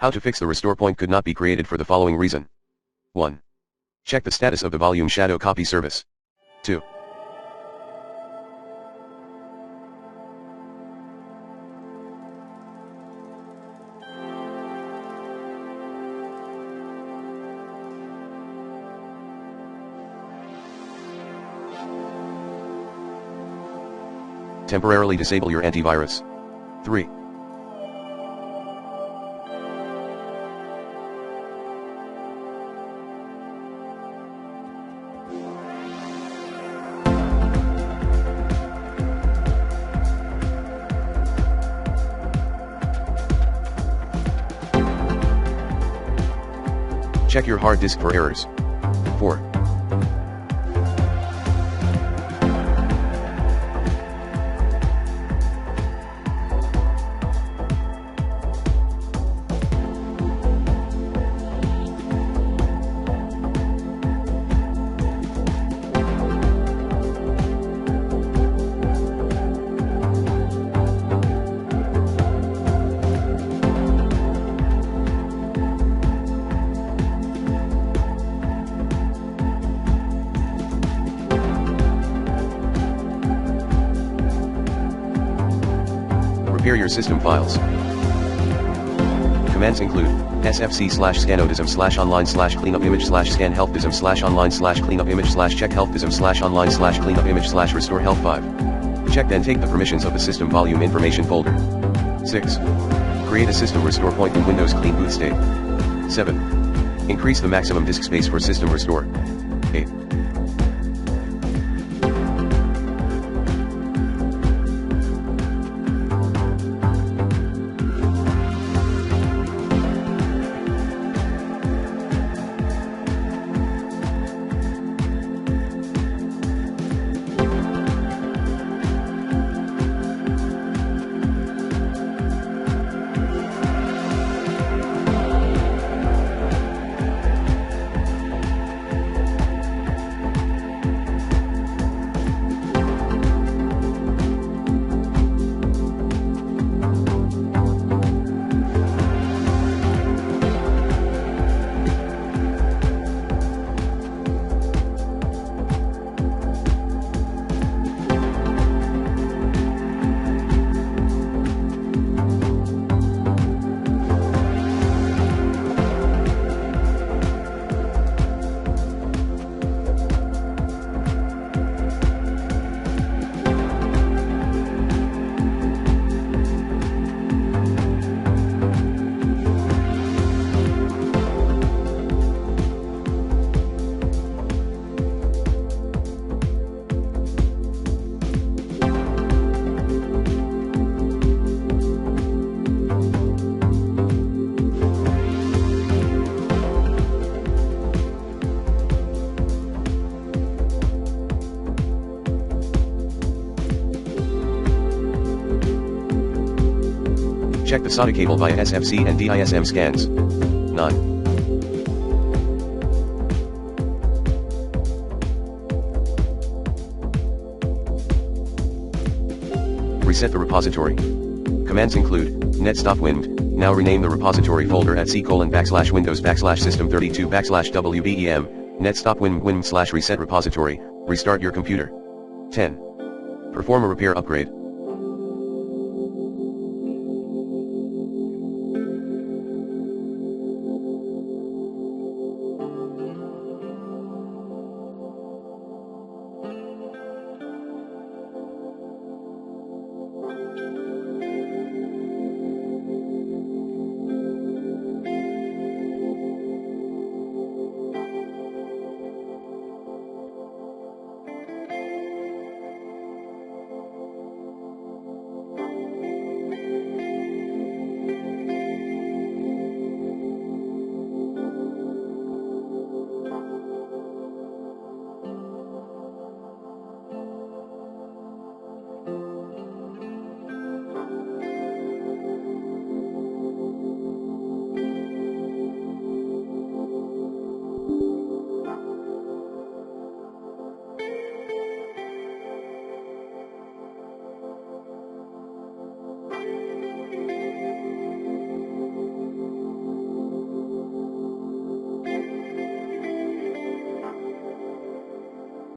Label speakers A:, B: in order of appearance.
A: How to fix the restore point could not be created for the following reason. 1. Check the status of the volume shadow copy service. 2. Temporarily disable your antivirus. 3. Check your hard disk for errors. 4. Repair your system files. Commands include sfc/scanodism/online/cleanupimage/scan-healthdism/online/cleanupimage/restore-health 5. Check and take the permissions of the system volume information folder. 6. Create a system restore point in Windows Clean Boot State. 7. Increase the maximum disk space for system restore. 8. Check the SATA cable via SFC and DISM scans. 9. Reset the repository. Commands include netstopwind, now rename the repository folder at c:\windows/system32/wbem, netstopwind/reset repository, restart your computer. 10. Perform a repair upgrade.